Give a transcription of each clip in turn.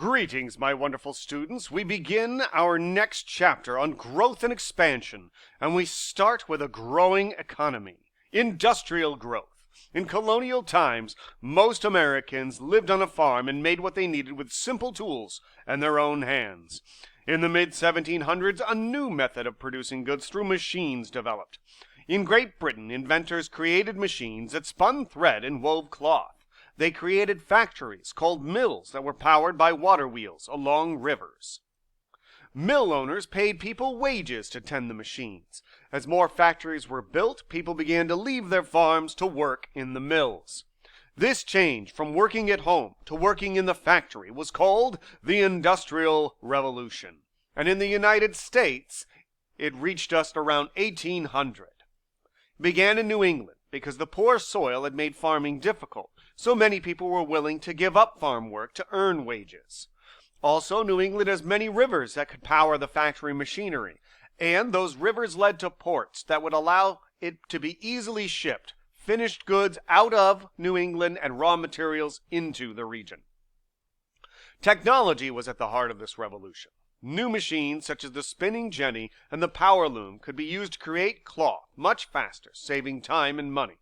Greetings, my wonderful students. We begin our next chapter on growth and expansion, and we start with a growing economy, industrial growth. In colonial times, most Americans lived on a farm and made what they needed with simple tools and their own hands. In the mid-1700s, a new method of producing goods through machines developed. In Great Britain, inventors created machines that spun thread and wove cloth. They created factories called mills that were powered by water wheels along rivers. Mill owners paid people wages to tend the machines. As more factories were built, people began to leave their farms to work in the mills. This change from working at home to working in the factory was called the Industrial Revolution. And in the United States, it reached us around 1800. It began in New England because the poor soil had made farming difficult. So many people were willing to give up farm work to earn wages. Also, New England has many rivers that could power the factory machinery, and those rivers led to ports that would allow it to be easily shipped finished goods out of New England and raw materials into the region. Technology was at the heart of this revolution. New machines such as the spinning jenny and the power loom could be used to create cloth much faster, saving time and money.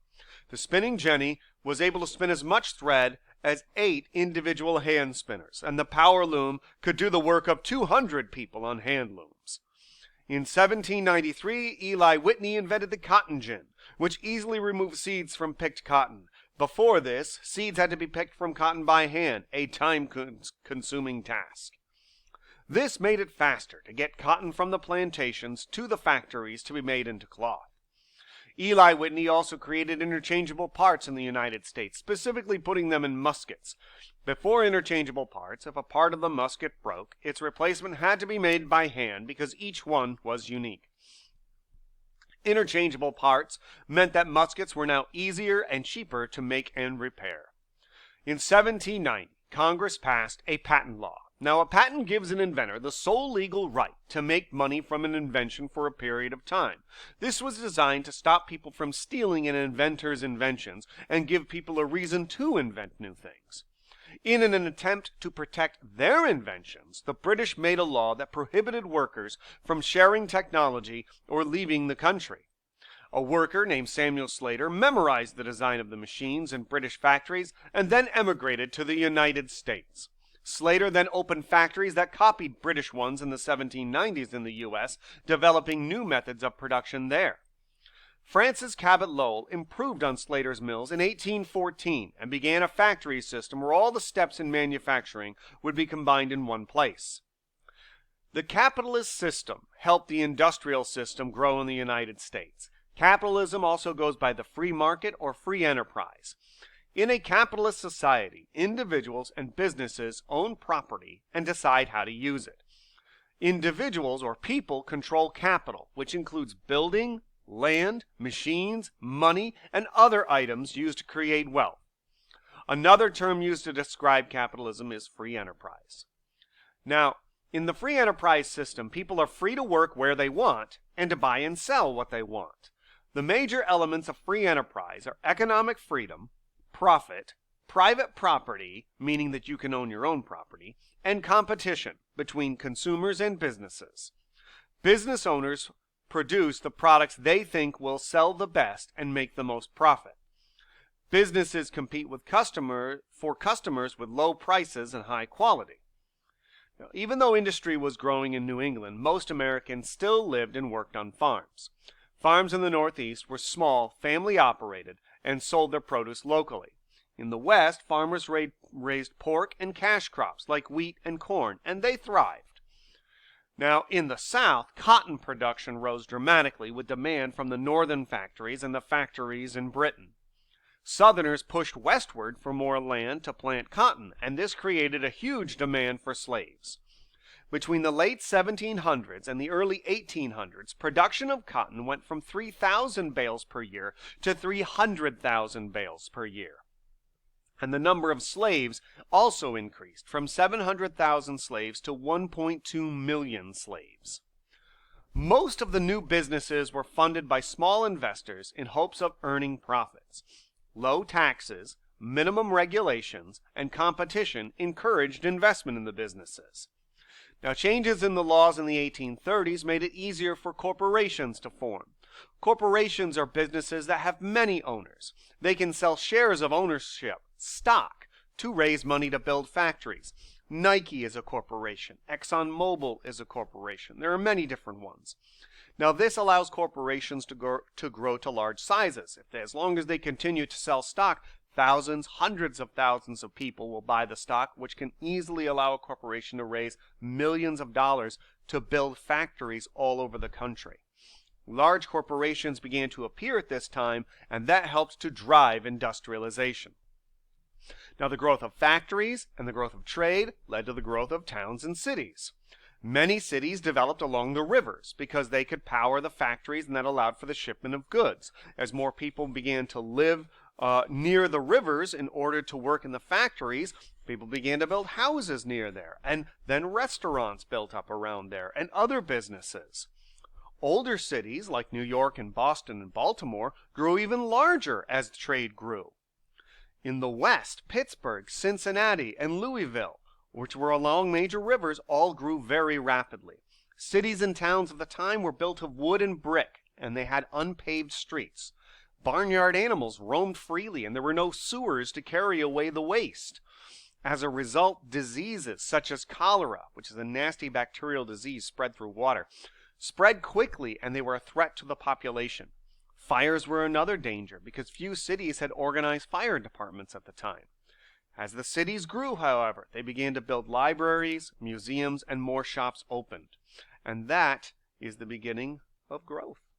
The spinning jenny was able to spin as much thread as 8 individual hand spinners, and the power loom could do the work of 200 people on hand looms. In 1793, Eli Whitney invented the cotton gin, which easily removed seeds from picked cotton. Before this, seeds had to be picked from cotton by hand, a time-consuming task. This made it faster to get cotton from the plantations to the factories to be made into cloth. Eli Whitney also created interchangeable parts in the United States, specifically putting them in muskets. Before interchangeable parts, if a part of the musket broke, its replacement had to be made by hand because each one was unique. Interchangeable parts meant that muskets were now easier and cheaper to make and repair. In 1790, Congress passed a patent law. Now, a patent gives an inventor the sole legal right to make money from an invention for a period of time. This was designed to stop people from stealing an inventor's inventions and give people a reason to invent new things. In an attempt to protect their inventions, the British made a law that prohibited workers from sharing technology or leaving the country. A worker named Samuel Slater memorized the design of the machines in British factories and then emigrated to the United States. Slater then opened factories that copied British ones in the 1790s in the U.S., developing new methods of production there. Francis Cabot Lowell improved on Slater's mills in 1814 and began a factory system where all the steps in manufacturing would be combined in one place. The capitalist system helped the industrial system grow in the United States. Capitalism also goes by the free market or free enterprise. In a capitalist society, individuals and businesses own property and decide how to use it. Individuals or people control capital, which includes building, land, machines, money, and other items used to create wealth. Another term used to describe capitalism is free enterprise. Now, in the free enterprise system, people are free to work where they want and to buy and sell what they want. The major elements of free enterprise are economic freedom, profit, private property, meaning that you can own your own property, and competition between consumers and businesses. Business owners produce the products they think will sell the best and make the most profit. Businesses compete with customers with low prices and high quality. Now, even though industry was growing in New England, most Americans still lived and worked on farms. Farms in the Northeast were small, family-operated, and sold their produce locally. In the West, farmers raised pork and cash crops like wheat and corn, and they thrived. Now, in the South, cotton production rose dramatically with demand from the northern factories and the factories in Britain. Southerners pushed westward for more land to plant cotton, and this created a huge demand for slaves. Between the late 1700s and the early 1800s, production of cotton went from 3,000 bales per year to 300,000 bales per year. And the number of slaves also increased from 700,000 slaves to 1.2 million slaves. Most of the new businesses were funded by small investors in hopes of earning profits. Low taxes minimum regulations, and competition encouraged investment in the businesses. Now, changes in the laws in the 1830s made it easier for corporations to form. Corporations are businesses that have many owners. They can sell shares of ownership, stock, to raise money to build factories. Nike is a corporation. ExxonMobil is a corporation. There are many different ones. Now, this allows corporations to grow to large sizes. As long as they continue to sell stock, thousands, hundreds of thousands of people will buy the stock, which can easily allow a corporation to raise millions of dollars to build factories all over the country. Large corporations began to appear at this time, and that helped to drive industrialization. Now, the growth of factories and the growth of trade led to the growth of towns and cities. Many cities developed along the rivers because they could power the factories, and that allowed for the shipment of goods. As more people began to live near the rivers in order to work in the factories, people began to build houses near there, and then restaurants built up around there, and other businesses. Older cities like New York and Boston and Baltimore grew even larger as trade grew. In the West, Pittsburgh, Cincinnati, and Louisville, which were along major rivers, all grew very rapidly. Cities and towns of the time were built of wood and brick, and they had unpaved streets. Barnyard animals roamed freely, and there were no sewers to carry away the waste. As a result, diseases such as cholera, which is a nasty bacterial disease spread through water, spread quickly, and they were a threat to the population. Fires were another danger because few cities had organized fire departments at the time. As the cities grew, however, they began to build libraries, museums, and more shops opened. And that is the beginning of growth.